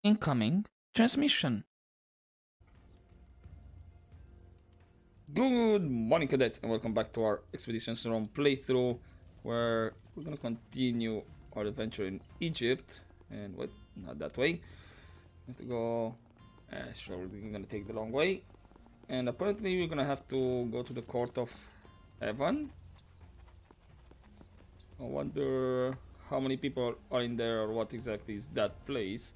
Incoming transmission. Good morning, cadets, and welcome back to our Expeditions Rome playthrough, where we're gonna continue our adventure in Egypt. And what? Not that way. We have to go. Sure, we're gonna take the long way. And apparently, we're gonna have to go to the court of heaven. I wonder how many people are in there, or what exactly is that place.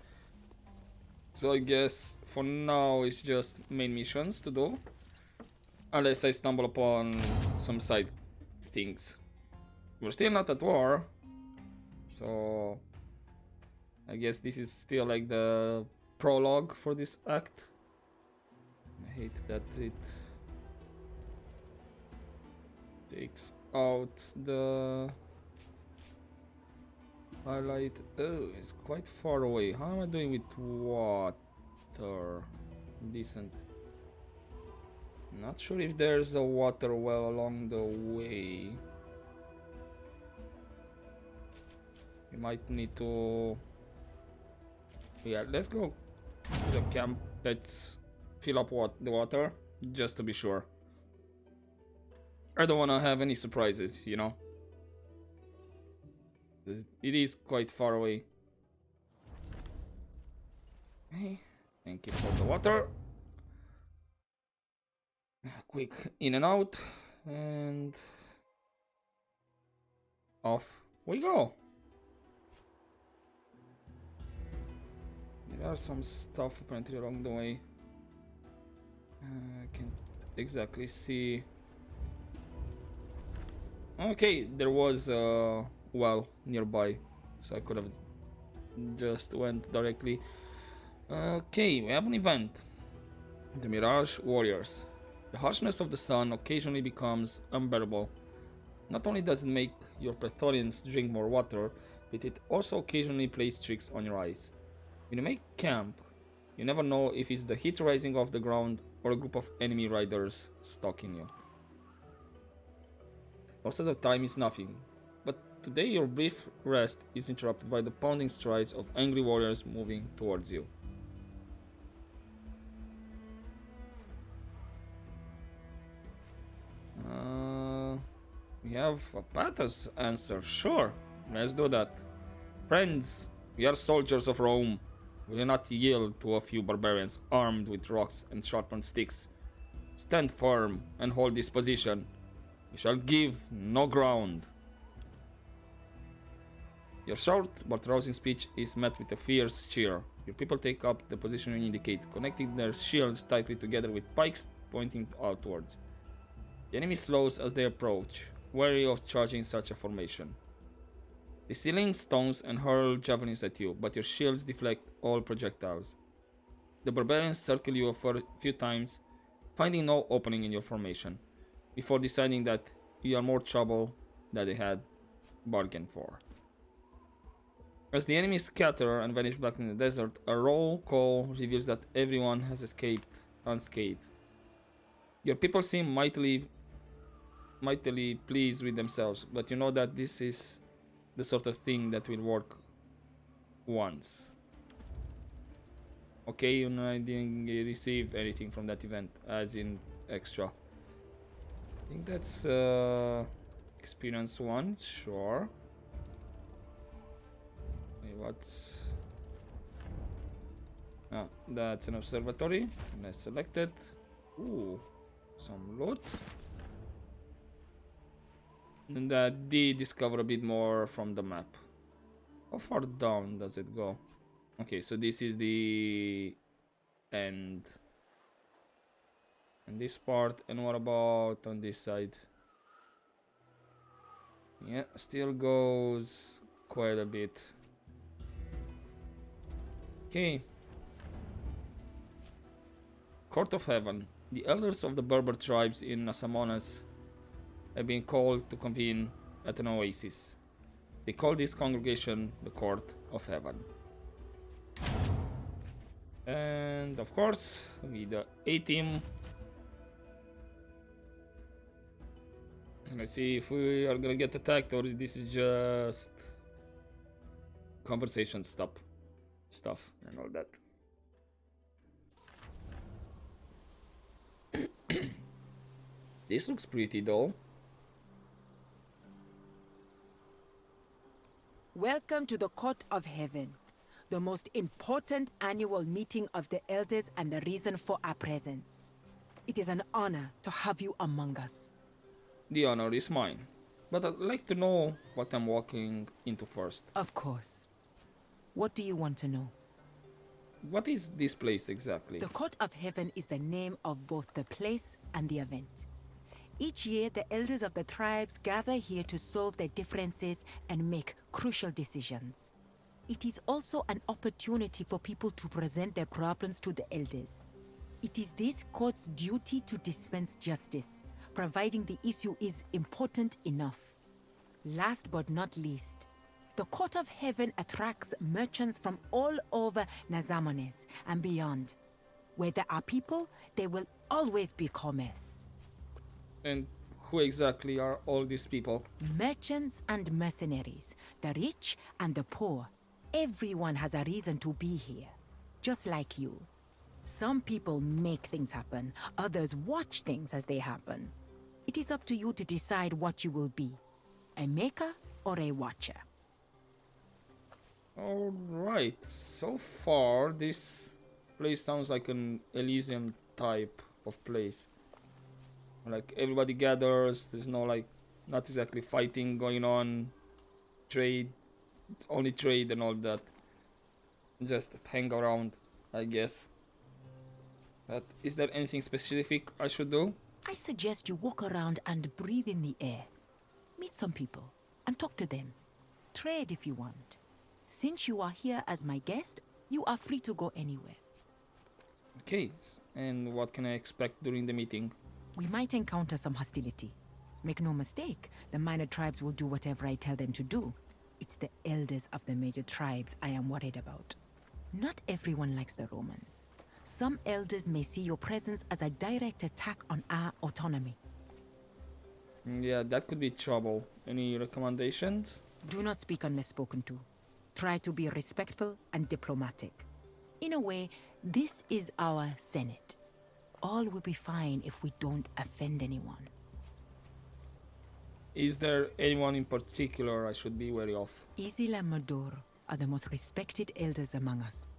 So I guess for now it's just main missions to do. Unless I stumble upon some side things. We're still not at war. So I guess this is still like the prologue for this act. I hate that it takes out the highlight. Oh, it's quite far away. How am I doing with water? Decent. Not sure if there's a water well along the way. We might need to... Yeah, let's go to the camp. Let's fill up the water, just to be sure. I don't want to have any surprises, you know? It is quite far away. Hey, thank you for the water. Quick in and out, and off we go. There are some stuff apparently along the way. I can't exactly see. Okay, there was a well nearby, so I could have just went directly. Okay, we have an event. The Mirage Warriors. The harshness of the sun occasionally becomes unbearable. Not only does it make your Praetorians drink more water, but it also occasionally plays tricks on your eyes. When you make camp, you never know if it's the heat rising off the ground or a group of enemy riders stalking you. Most of the time is nothing, but today your brief rest is interrupted by the pounding strides of angry warriors moving towards you. We have a Pata's answer, sure, let's do that. Friends, we are soldiers of Rome. We will not yield to a few barbarians armed with rocks and sharpened sticks. Stand firm and hold this position. We shall give no ground. Your short but rousing speech is met with a fierce cheer. Your people take up the position you indicate, connecting their shields tightly together with pikes pointing outwards. The enemy slows as they approach, wary of charging such a formation. They sling stones and hurl javelins at you, but your shields deflect all projectiles. The barbarians circle you a few times, finding no opening in your formation, before deciding that you are more trouble than they had bargained for. As the enemies scatter and vanish back in the desert, a roll call reveals that everyone has escaped unscathed. Your people seem mightily pleased with themselves, but you know that this is the sort of thing that will work once. Okay, you know, I didn't receive anything from that event, as in extra. I think that's experience 1, sure. Okay, what's... Ah, that's an observatory. Let's select it. Ooh, some loot. And that did discover a bit more from the map. How far down does it go? Okay, so this is the end. And this part, and what about on this side? Yeah, still goes quite a bit. Okay. Court of Heaven. The elders of the Berber tribes in Asamonas have been called to convene at an oasis. They call this congregation the Court of Heaven. And of course, with the A-team. Let's see if we are gonna get attacked or this is just conversation stop. stuff and all that. This looks pretty though. Welcome to the Court of Heaven, the most important annual meeting of the elders and the reason for our presence. It is an honor to have you among us. The honor is mine, but I'd like to know what I'm walking into first. Of course. What do you want to know? What is this place exactly? The Court of Heaven is the name of both the place and the event. Each year, the elders of the tribes gather here to solve their differences and make crucial decisions. It is also an opportunity for people to present their problems to the elders. It is this court's duty to dispense justice, providing the issue is important enough. Last but not least, the Court of Heaven attracts merchants from all over Nazamones and beyond. Where there are people, there will always be commerce. And who exactly are all these people? Merchants and mercenaries, the rich and the poor. Everyone has a reason to be here, just like you. Some people make things happen, others watch things as they happen. It is up to you to decide what you will be, a maker or a watcher. Alright, so far this place sounds like an Elysium type of place. Like everybody gathers, there's no like, not exactly fighting going on, trade, it's only trade and all that. Just hang around, I guess. But is there anything specific I should do? I suggest you walk around and breathe in the air. Meet some people and talk to them. Trade if you want. Since you are here as my guest, you are free to go anywhere. Okay, and what can I expect during the meeting? We might encounter some hostility. Make no mistake, the minor tribes will do whatever I tell them to do. It's the elders of the major tribes I am worried about. Not everyone likes the Romans. Some elders may see your presence as a direct attack on our autonomy. Yeah, that could be trouble. Any recommendations? Do not speak unless spoken to. Try to be respectful and diplomatic. In a way, this is our Senate. All will be fine if we don't offend anyone. Is there anyone in particular I should be wary of? Isil and Mador are the most respected elders among us.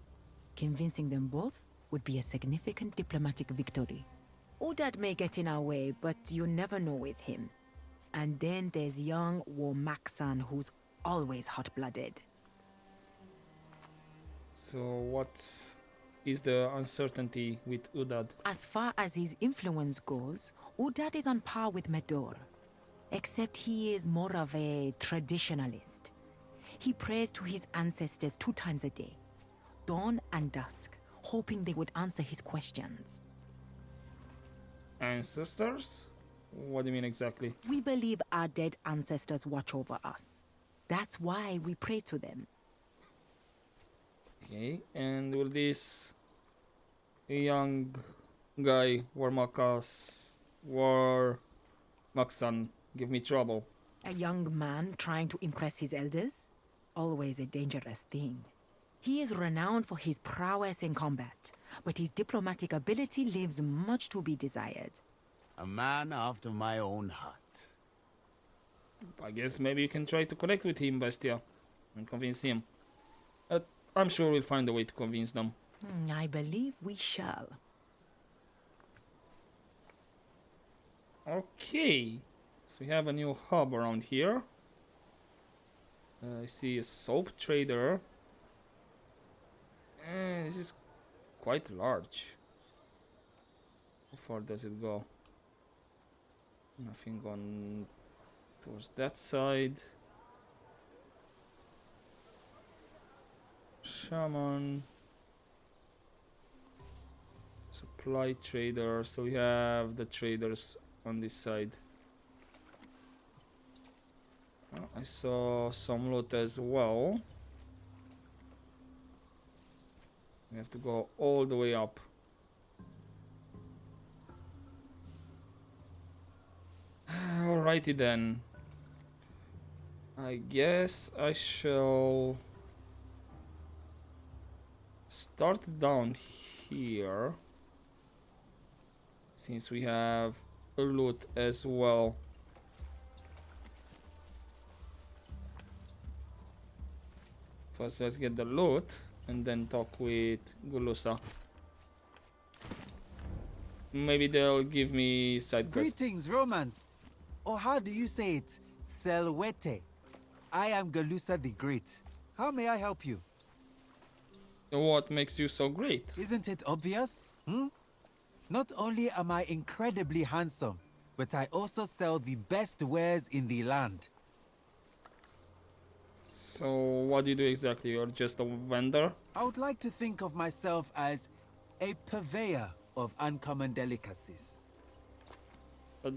Convincing them both would be a significant diplomatic victory. Udad may get in our way, but you never know with him. And then there's young Womaksan, who's always hot-blooded. So what is the uncertainty with Udad? As far as his influence goes, Udad is on par with Medor. Except he is more of a traditionalist. He prays to his ancestors 2 times a day, dawn and dusk, hoping they would answer his questions. Ancestors? What do you mean exactly? We believe our dead ancestors watch over us. That's why we pray to them. Okay, and will this young guy, Warmaksan, give me trouble? A young man trying to impress his elders? Always a dangerous thing. He is renowned for his prowess in combat, but his diplomatic ability leaves much to be desired. A man after my own heart. I guess maybe you can try to connect with him, Bestia, and convince him. I'm sure we'll find a way to convince them. I believe we shall. Okay, so we have a new hub around here. I see a soap trader. And this is quite large. How far does it go? Nothing on towards that side. Shaman. Supply trader. So we have the traders on this side. Oh, I saw some loot as well. We have to go all the way up. Alrighty then. I guess I shall start down here. Since we have a loot as well. First, let's get the loot and then talk with Gulusa. Maybe they'll give me side quests. Greetings, Romans. Or how do you say it? Selwete. I am Galusa the Great. How may I help you? What makes you so great? Isn't it obvious? Not only am I incredibly handsome, but I also sell the best wares in the land. So, what do you do exactly? You're just a vendor? I would like to think of myself as a purveyor of uncommon delicacies. But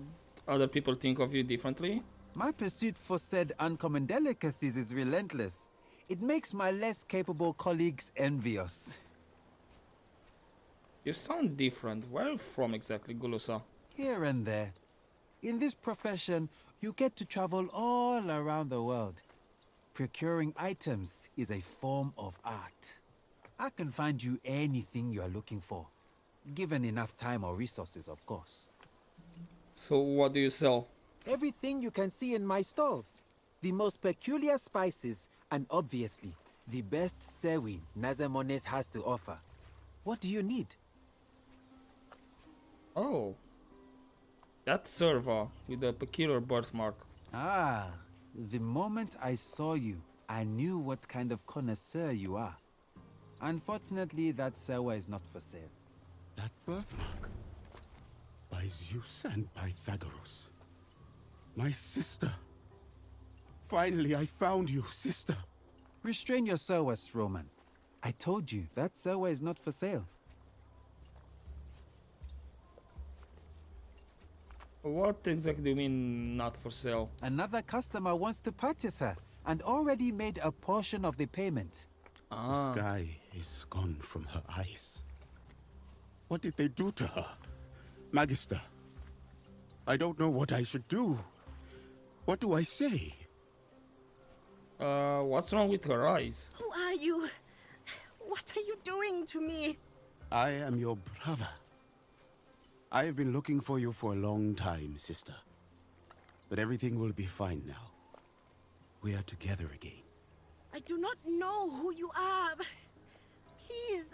other people think of you differently? My pursuit for said uncommon delicacies is relentless. It makes my less capable colleagues envious. You sound different. Where are you from exactly, Gulusa? Here and there. In this profession, you get to travel all around the world. Procuring items is a form of art. I can find you anything you are looking for. Given enough time or resources, of course. So, what do you sell? Everything you can see in my stalls. The most peculiar spices, and obviously, the best sewi Nazamones has to offer. What do you need? Oh. That server with the peculiar birthmark. Ah, the moment I saw you, I knew what kind of connoisseur you are. Unfortunately, that sewa is not for sale. That birthmark. By Zeus and Pythagoras. My sister. Finally, I found you, sister. Restrain your sewas, Roman. I told you, that sewa is not for sale. What exactly do you mean, not for sale? Another customer wants to purchase her, and already made a portion of the payment. The sky is gone from her eyes. What did they do to her? Magister, I don't know what I should do. What do I say? What's wrong with her eyes? Who are you? What are you doing to me? I am your brother. I have been looking for you for a long time, sister. But everything will be fine now. We are together again. I do not know who you are. Please,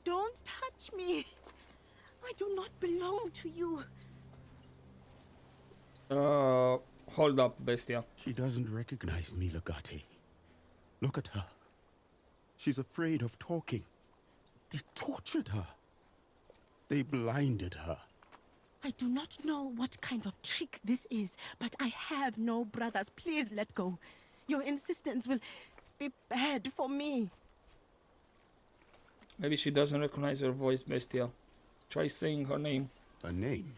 don't touch me. I do not belong to you. Hold up, Bestia. She doesn't recognize me, Legati. Look at her. She's afraid of talking. They tortured her. They blinded her. I do not know what kind of trick this is, but I have no brothers. Please let go. Your insistence will be bad for me. Maybe she doesn't recognize her voice, Bestia. Try saying her name. Her name?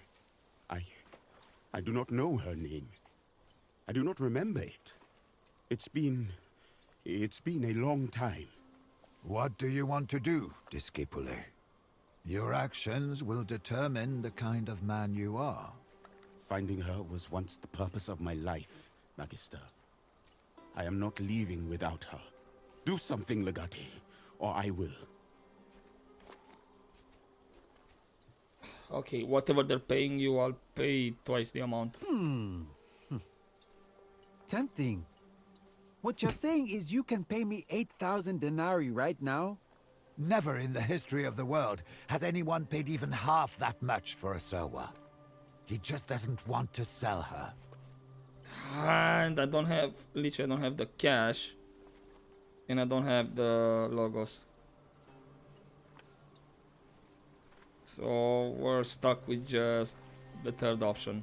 I do not know her name. I do not remember it. It's been a long time. What do you want to do, Discipule? Your actions will determine the kind of man you are. Finding her was once the purpose of my life, Magister. I am not leaving without her. Do something, Legati, or I will. Okay, whatever they're paying you, I'll pay twice the amount. Tempting. What you're saying is you can pay me 8,000 denarii right now? Never in the history of the world has anyone paid even half that much for a Serwa. He just doesn't want to sell her. And I don't have, literally I don't have the cash. And I don't have the logos. So we're stuck with just the third option.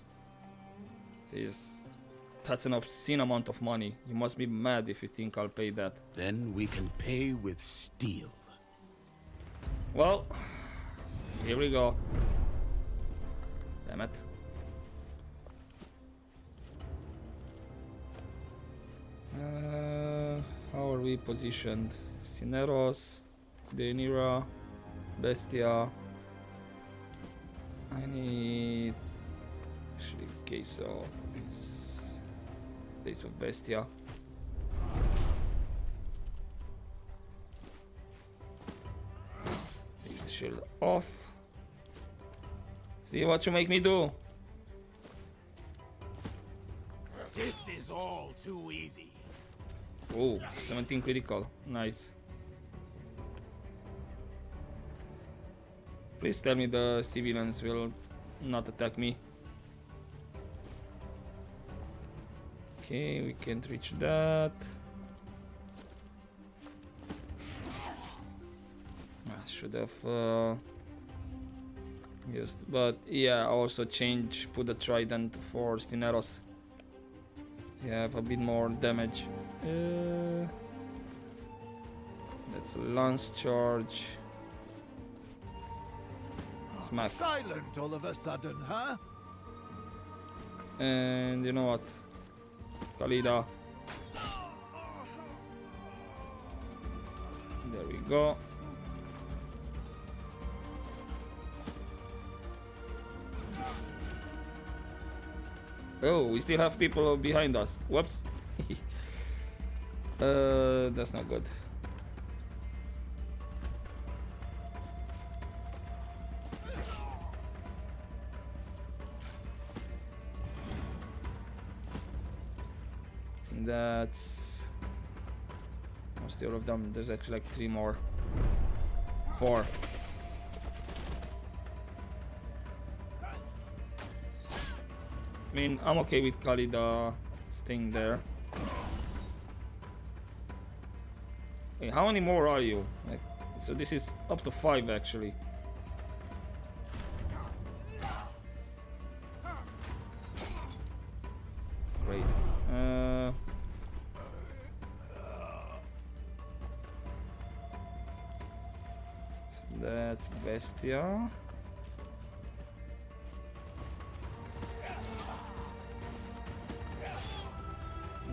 That's an obscene amount of money. You must be mad if you think I'll pay that. Then we can pay with steel. Well, here we go. Damn it. How are we positioned? Cineros, Denira, Bestia. I need actually queso. Place of Bestia. shield off. See what you make me do. This is all too easy. Oh, 17 critical. Nice. Please tell me the civilians will not attack me. Okay, we can't reach that. I should have used, but yeah, also put the trident for Cineros. You have a bit more damage. That's a lance charge. Smack. Silent all of a sudden, huh? And you know what? Khalida. There we go. Oh, we still have people behind us. Whoops. That's not good. That's most of them. There's actually like 3 more. 4. I mean, I'm okay with Khalida staying there. Wait, how many more are you? Like, so this is up to 5 actually. Great. So that's Bestia.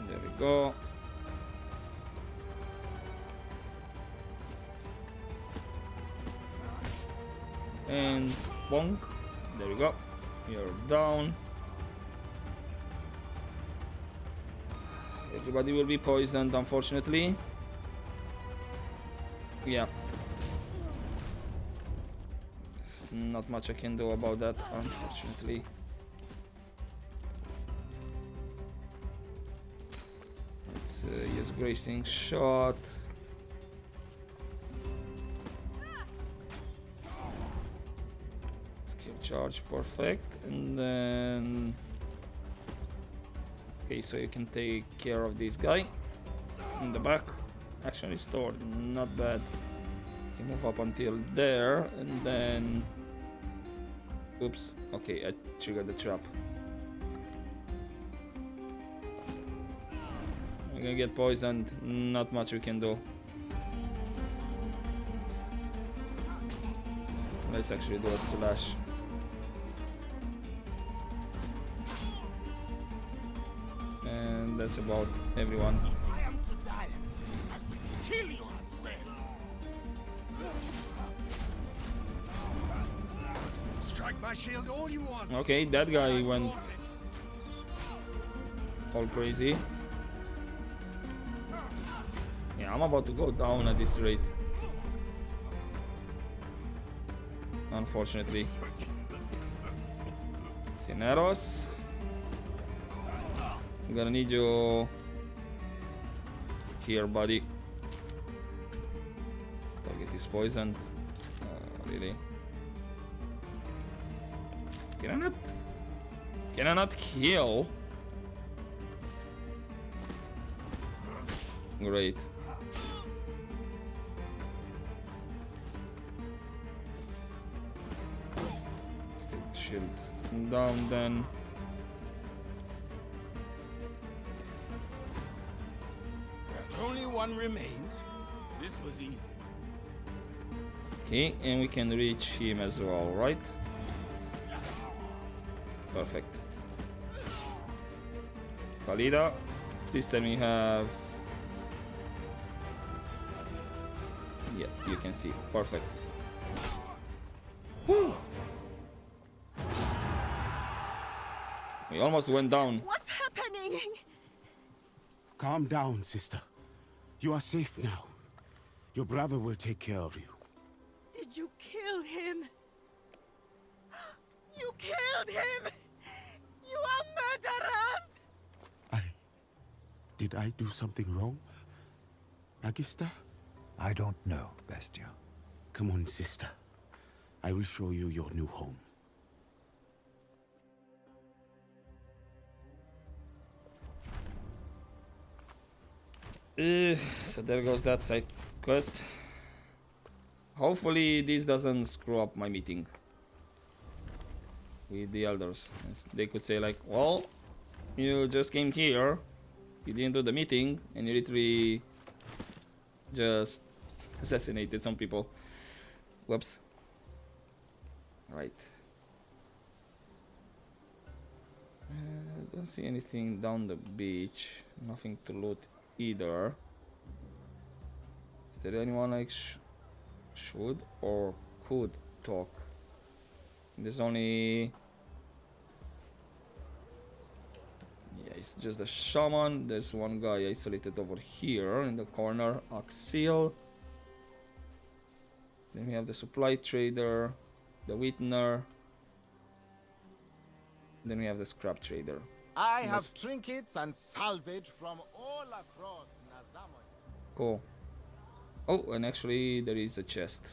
There we go. And bonk. There we go. You're down. Everybody will be poisoned, unfortunately. Yeah. There's not much I can do about that, unfortunately. Let's use bracing shot. Skill charge, perfect. And then okay, so you can take care of this guy in the back. Action restored, not bad. You can move up until there, and then oops, okay, I triggered the trap. We're gonna get poisoned, not much we can do. Let's actually do a slash. And that's about everyone. I am to die. I will kill you as well. Strike my shield all you want. Okay, that guy went all crazy. Yeah, I'm about to go down at this rate. Unfortunately. Cineros. I'm gonna need you here, buddy. Target is poisoned. Really? Can I not heal? Great. Let's take the shield down then. Only one remains. This was easy. Okay, and we can reach him as well, right? Perfect. Khalida, please tell me you have... Yeah, you can see. Perfect. Whew. We almost went down. What's happening? Calm down, sister. You are safe now. Your brother will take care of you. Did You killed him! You killed him! You are murderers! Did I do something wrong? Magister? I don't know, Bestia. Come on, sister. I will show you your new home. So there goes that side quest. Hopefully this doesn't screw up my meeting with the elders. They could say like, well, you just came here, you didn't do the meeting, and you literally just assassinated some people. Whoops. Right. Don't see anything down the beach. Nothing to loot either. Is there anyone I should or could talk? There's only... yeah, it's just the shaman. There's one guy isolated over here in the corner. Axil. Then we have the supply trader, the Whitner. Then we have the scrap trader. I have trinkets and salvage from all across Nazamon. Cool. Oh, and actually there is a chest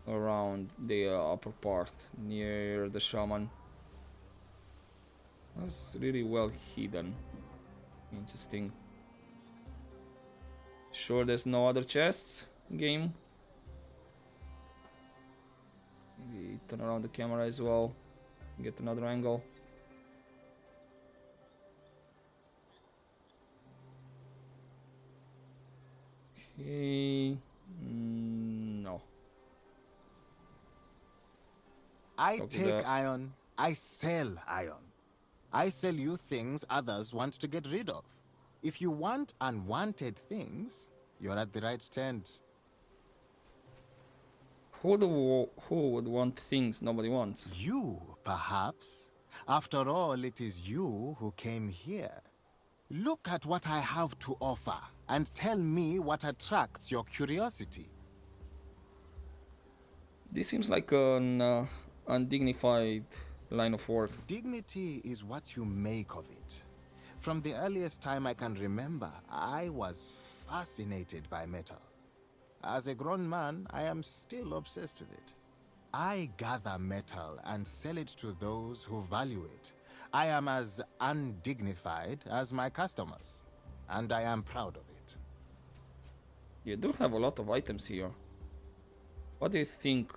around the upper part near the shaman. That's really well hidden. Interesting. Sure there's no other chests in game? Maybe turn around the camera as well. Get another angle. Okay. No. I Stop take that. iron, I sell iron. I sell you things others want to get rid of. If you want unwanted things, you're at the right tent. Who would want things nobody wants? You, perhaps. After all, it is you who came here. Look at what I have to offer and tell me what attracts your curiosity. This seems like an undignified line of work. Dignity is what you make of it. From the earliest time I can remember, I was fascinated by metal. As a grown man, I am still obsessed with it. I gather metal and sell it to those who value it. I am as undignified as my customers, and I am proud of it. You do have a lot of items here. What do you think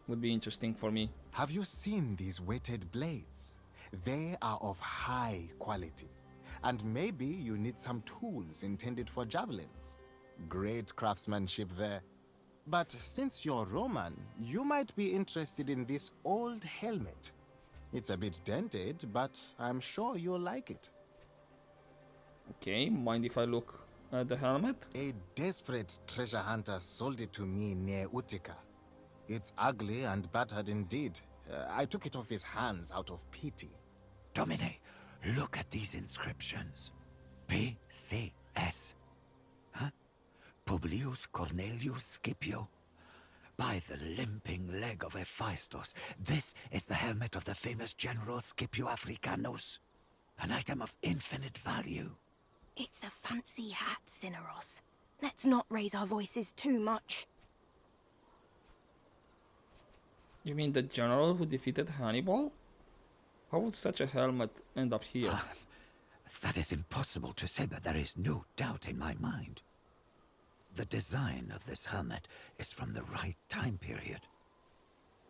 would be interesting for me? Have you seen these weighted blades? They are of high quality, and maybe you need some tools intended for javelins. Great craftsmanship there. But since you're Roman, you might be interested in this old helmet. It's a bit dented, but I'm sure you'll like it. Okay, mind if I look at the helmet? A desperate treasure hunter sold it to me near Utica. It's ugly and battered indeed. I took it off his hands out of pity. Domine, look at these inscriptions. P.C.S. Huh? Publius Cornelius Scipio. By the limping leg of Hephaestus, this is the helmet of the famous General Scipio Africanus. An item of infinite value. It's a fancy hat, Cineros. Let's not raise our voices too much. You mean the general who defeated Hannibal? How would such a helmet end up here? That is impossible to say, but there is no doubt in my mind. The design of this helmet is from the right time period.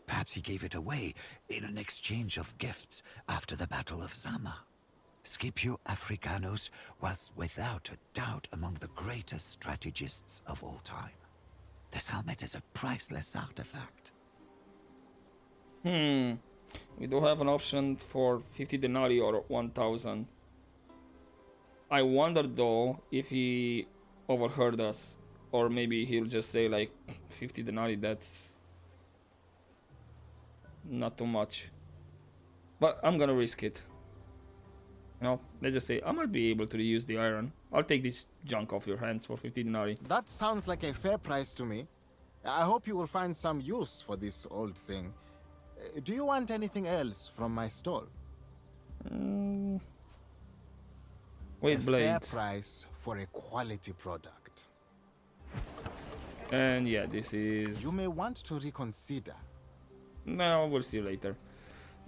Perhaps he gave it away in an exchange of gifts after the Battle of Zama. Scipio Africanus was without a doubt among the greatest strategists of all time. This helmet is a priceless artifact. We do have an option for 50 denarii or 1,000. I wonder though if he overheard us, or maybe he'll just say like 50 denarii, that's not too much. But I'm gonna risk it. No, let's just say I might be able to reuse the iron. I'll take this junk off your hands for 50 denarii. That sounds like a fair price to me. I hope you will find some use for this old thing. Do you want anything else from my stall? Wait, A blades. fair price for a quality product. And yeah, this is... You may want to reconsider. No, we'll see later.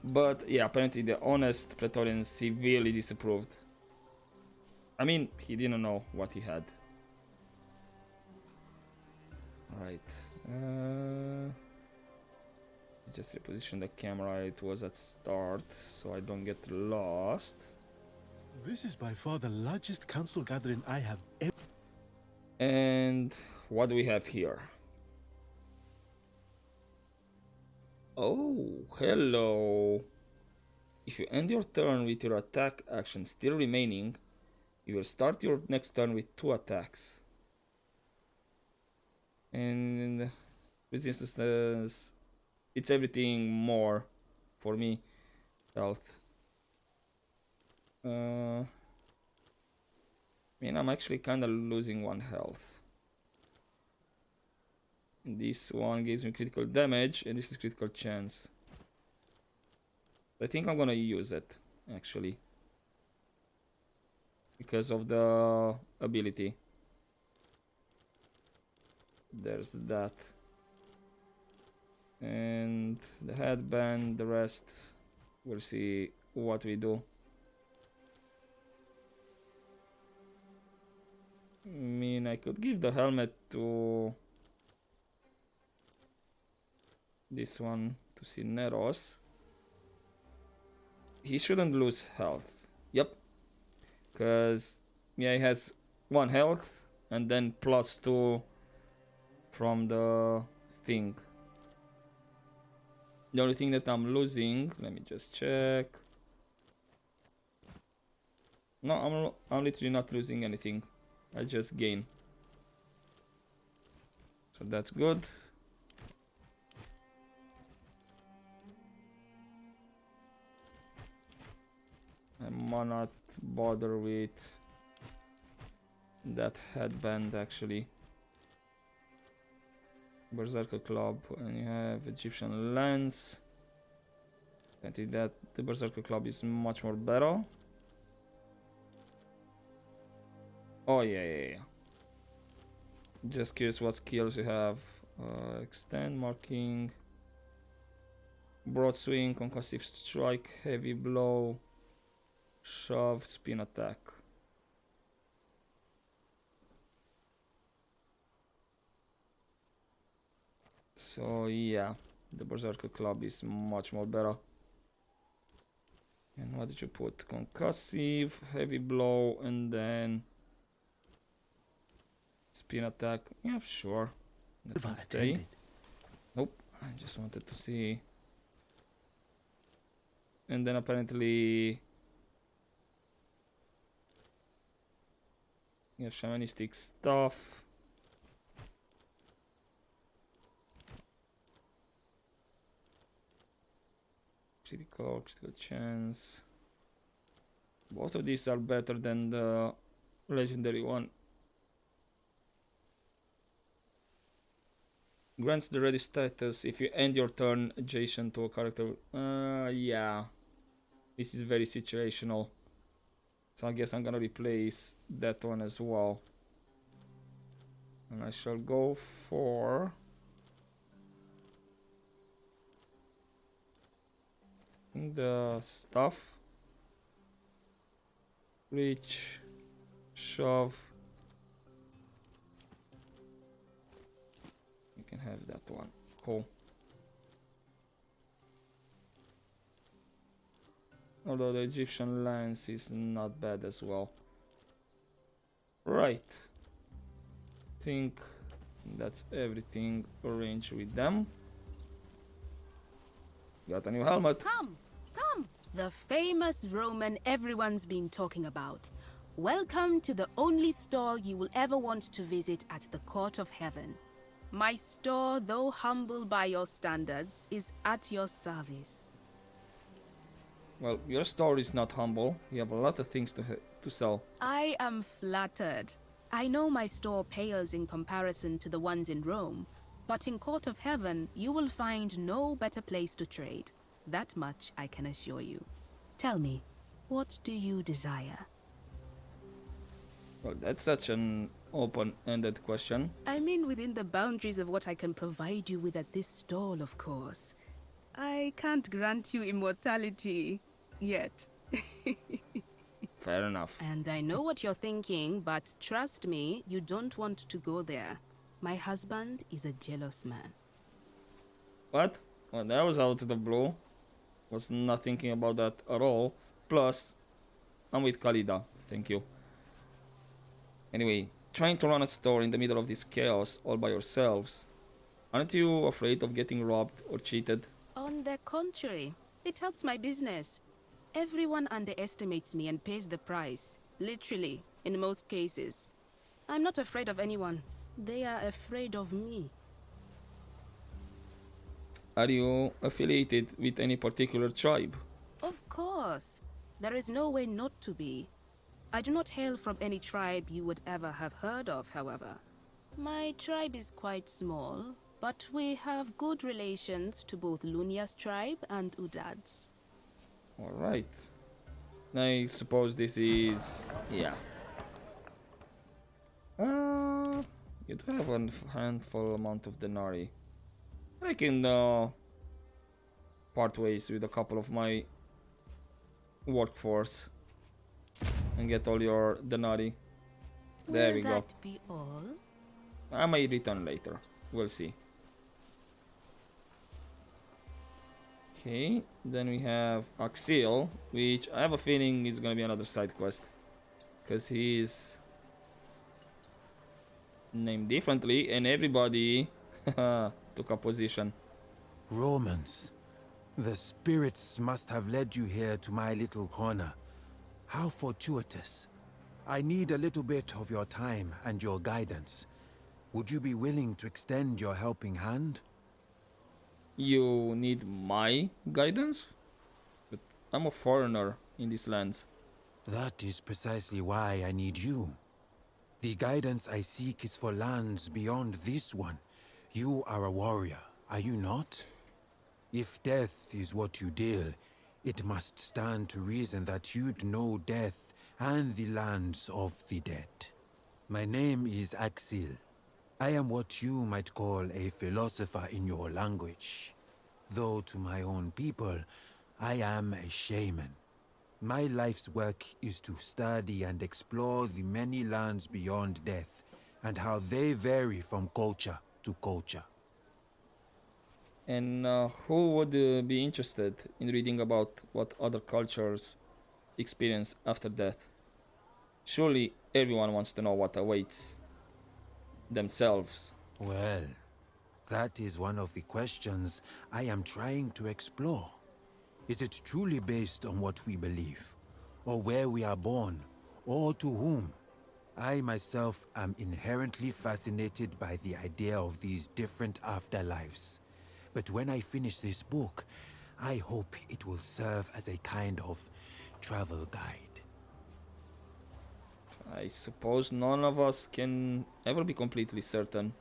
But yeah, apparently the honest Praetorian severely disapproved. I mean, he didn't know what he had. Right. Just reposition the camera. It was at start, so I don't get lost. This is by far the largest council gathering I have ever... And what do we have here? Oh, hello. If you end your turn with your attack action still remaining, you will start your next turn with 2 attacks. And resistance, it's everything more for me. Health. I mean, I'm actually kind of losing 1 health. And this one gives me critical damage, and this is critical chance. I think I'm gonna use it, actually. Because of the ability. There's that. And the headband, the rest, we'll see what we do. I mean, I could give the helmet to this one, to Cineros. He shouldn't lose health. Yep. Because, yeah, he has 1 health and then +2 from the thing. The only thing that I'm losing, let me just check. No, I'm literally not losing anything. I just gain. So that's good. I might not bother with that headband actually. Berserker Club, and you have Egyptian Lance. I think that the Berserker Club is much more better. Oh yeah. Just curious what skills you have. Extend, marking, broad swing, concussive strike, heavy blow, shove, spin attack. So yeah, the Berserker Club is much more better. And what did you put? Concussive, heavy blow, and then spin attack. Yeah, sure. That can stay. Nope, I just wanted to see. And then apparently you have shamanistic stuff. Critical chance. Both of these are better than the legendary one. Grants the ready status if you end your turn adjacent to a character. Yeah. This is very situational. So I guess I'm gonna replace that one as well. And I shall go for the stuff. Reach, shove. You can have that one. Cool. Although the Egyptian lance is not bad as well. Right. Think that's everything arranged with them. Got a new helmet. Come. The famous Roman everyone's been talking about. Welcome to the only store you will ever want to visit at the court of heaven. My store, though humble by your standards, is at your service. Well, your store is not humble. You have a lot of things to sell. I am flattered. I know my store pales in comparison to the ones in Rome, but in Court of Heaven, you will find no better place to trade. That much I can assure you. Tell me, what do you desire? Well, that's such an open-ended question. I mean within the boundaries of what I can provide you with at this stall, of course. I can't grant you immortality yet. Fair enough. And I know what you're thinking, but trust me, you don't want to go there. My husband is a jealous man. What? Well, that was out of the blue. Was not thinking about that at all. Plus, I'm with Khalida. Thank you. Anyway, trying to run a store in the middle of this chaos all by yourselves. Aren't you afraid of getting robbed or cheated? On the contrary, it helps my business. Everyone underestimates me and pays the price. Literally, in most cases. I'm not afraid of anyone. They are afraid of me. Are you affiliated with any particular tribe? Of course. There is no way not to be. I do not hail from any tribe you would ever have heard of, however. My tribe is quite small, but we have good relations to both Lunia's tribe and Udad's. Alright. I suppose this is... yeah. You do have a handful amount of denarii. I can part ways with a couple of my workforce and get all your denarii. There we go. Will that be all? I may return later. We'll see. Okay, then we have Axil, which I have a feeling is gonna be another side quest. Because he's named differently and everybody took a position. Romans, the spirits must have led you here to my little corner. How fortuitous. I need a little bit of your time and your guidance. Would you be willing to extend your helping hand? You need my guidance? But I'm a foreigner in these lands. That is precisely why I need you. The guidance I seek is for lands beyond this one. You are a warrior, are you not? If death is what you deal, it must stand to reason that you'd know death and the lands of the dead. My name is Axil. I am what you might call a philosopher in your language. Though to my own people, I am a shaman. My life's work is to study and explore the many lands beyond death, and how they vary from culture to culture. And who would be interested in reading about what other cultures experience after death? Surely everyone wants to know what awaits themselves. Well, that is one of the questions I am trying to explore. Is it truly based on what we believe, or where we are born, or to whom? I myself am inherently fascinated by the idea of these different afterlives. But when I finish this book, I hope it will serve as a kind of travel guide. I suppose none of us can ever be completely certain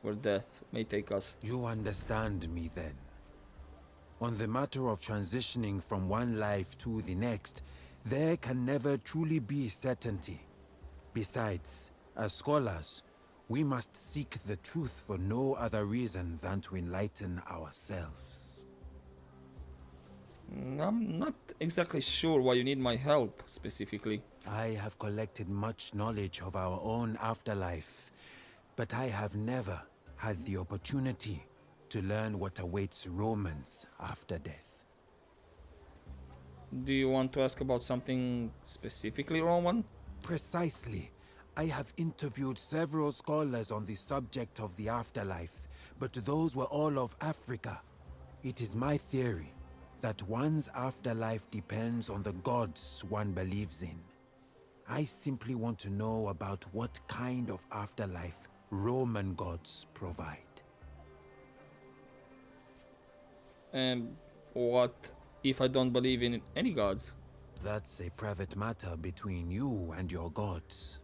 where death may take us. You understand me then. On the matter of transitioning from one life to the next, there can never truly be certainty. Besides, as scholars, we must seek the truth for no other reason than to enlighten ourselves. I'm not exactly sure why you need my help, specifically. I have collected much knowledge of our own afterlife, but I have never had the opportunity to learn what awaits Romans after death. Do you want to ask about something specifically Roman? Precisely. I have interviewed several scholars on the subject of the afterlife, but those were all of Africa. It is my theory that one's afterlife depends on the gods one believes in. I simply want to know about what kind of afterlife Roman gods provide. And what if I don't believe in any gods? That's a private matter between you and your gods.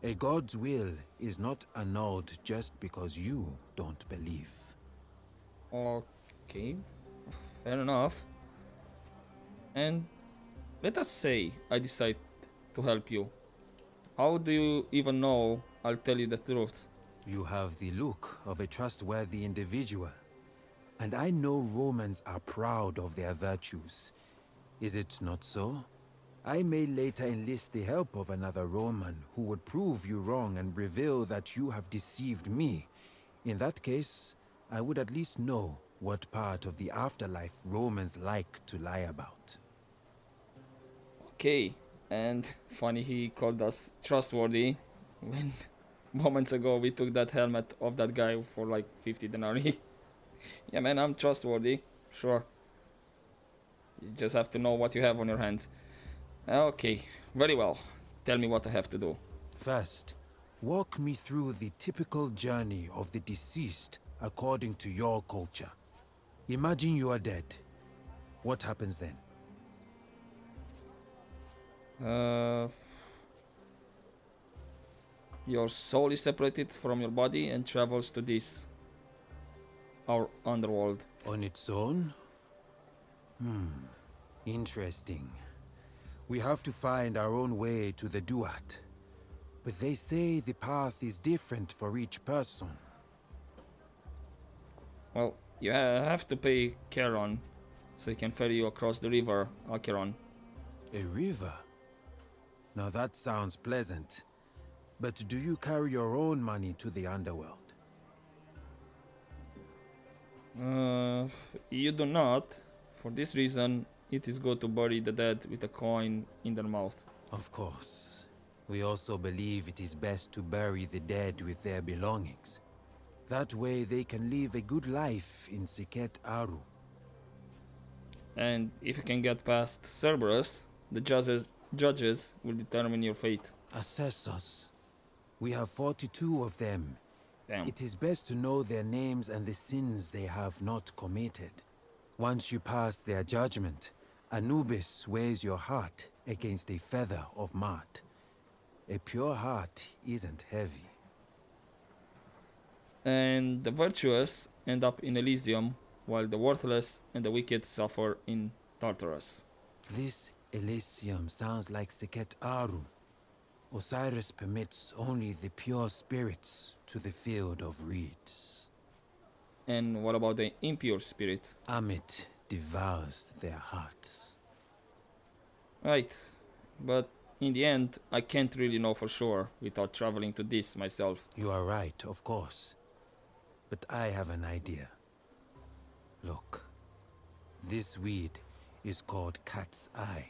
A god's will is not annulled just because you don't believe. Okay, fair enough. And let us say I decide to help you. How do you even know I'll tell you the truth? You have the look of a trustworthy individual. And I know Romans are proud of their virtues. Is it not so? I may later enlist the help of another Roman who would prove you wrong and reveal that you have deceived me. In that case, I would at least know what part of the afterlife Romans like to lie about. Okay, and funny he called us trustworthy when moments ago we took that helmet off that guy for like 50 denarii. Yeah man, I'm trustworthy, sure. You just have to know what you have on your hands. Okay, very well. Tell me what I have to do. First, walk me through the typical journey of the deceased according to your culture. Imagine you are dead. What happens then? Your soul is separated from your body and travels to this, our underworld. On its own? Interesting. We have to find our own way to the Duat. But they say the path is different for each person. Well, you have to pay Charon, so he can ferry you across the river, Acheron. A river? Now that sounds pleasant. But do you carry your own money to the underworld? You do not. For this reason, it is good to bury the dead with a coin in their mouth. Of course. We also believe it is best to bury the dead with their belongings. That way they can live a good life in Siket Aru. And if you can get past Cerberus, the judges will determine your fate. Assessors. We have 42 of them. Damn. It is best to know their names and the sins they have not committed. Once you pass their judgment, Anubis weighs your heart against a feather of Mart. A pure heart isn't heavy. And the virtuous end up in Elysium, while the worthless and the wicked suffer in Tartarus. This Elysium sounds like Siket Aru. Osiris permits only the pure spirits to the field of reeds. And what about the impure spirits? Amit devours their hearts. Right, but in the end, I can't really know for sure without traveling to this myself. You are right, of course. But I have an idea. Look, this weed is called Cat's Eye.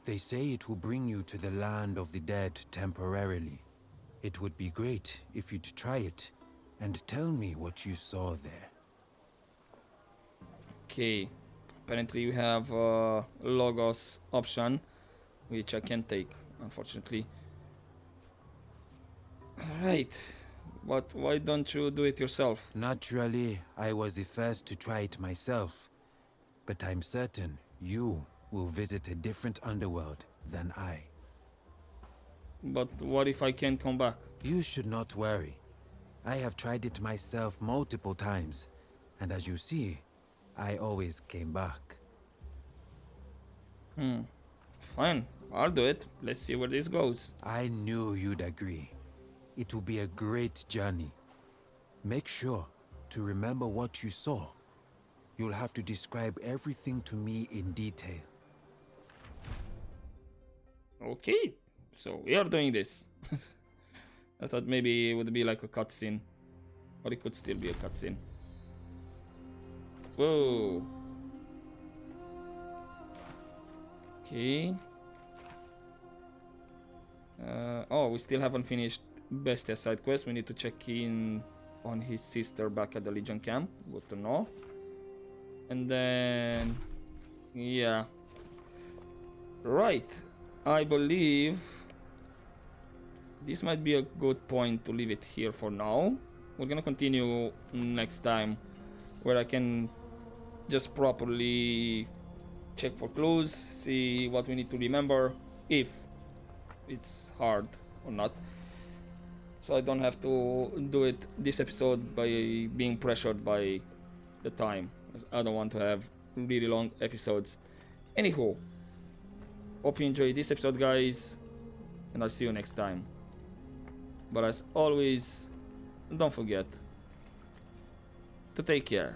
They say it will bring you to the land of the dead temporarily. It would be great if you'd try it and tell me what you saw there. Okay, apparently we have Logos option, which I can't take, unfortunately. Right, but why don't you do it yourself? Naturally, I was the first to try it myself. But I'm certain you will visit a different underworld than I. But what if I can't come back? You should not worry. I have tried it myself multiple times, and as you see, I always came back. Fine, I'll do it. Let's see where this goes. I knew you'd agree. It will be a great journey. Make sure to remember what you saw. You'll have to describe everything to me in detail. Okay, so we are doing this. I thought maybe it would be like a cutscene, or it could still be a cutscene. Whoa. Okay. Oh, we still haven't finished Bestia side quest. We need to check in on his sister back at the Legion camp. Good to know. And then, yeah. Right. I believe this might be a good point to leave it here for now. We're gonna continue next time, where I can just properly check for clues, see what we need to remember, if it's hard or not. So I don't have to do it this episode by being pressured by the time, as I don't want to have really long episodes. Anywho, hope you enjoyed this episode, guys, and I'll see you next time. But as always, don't forget to take care.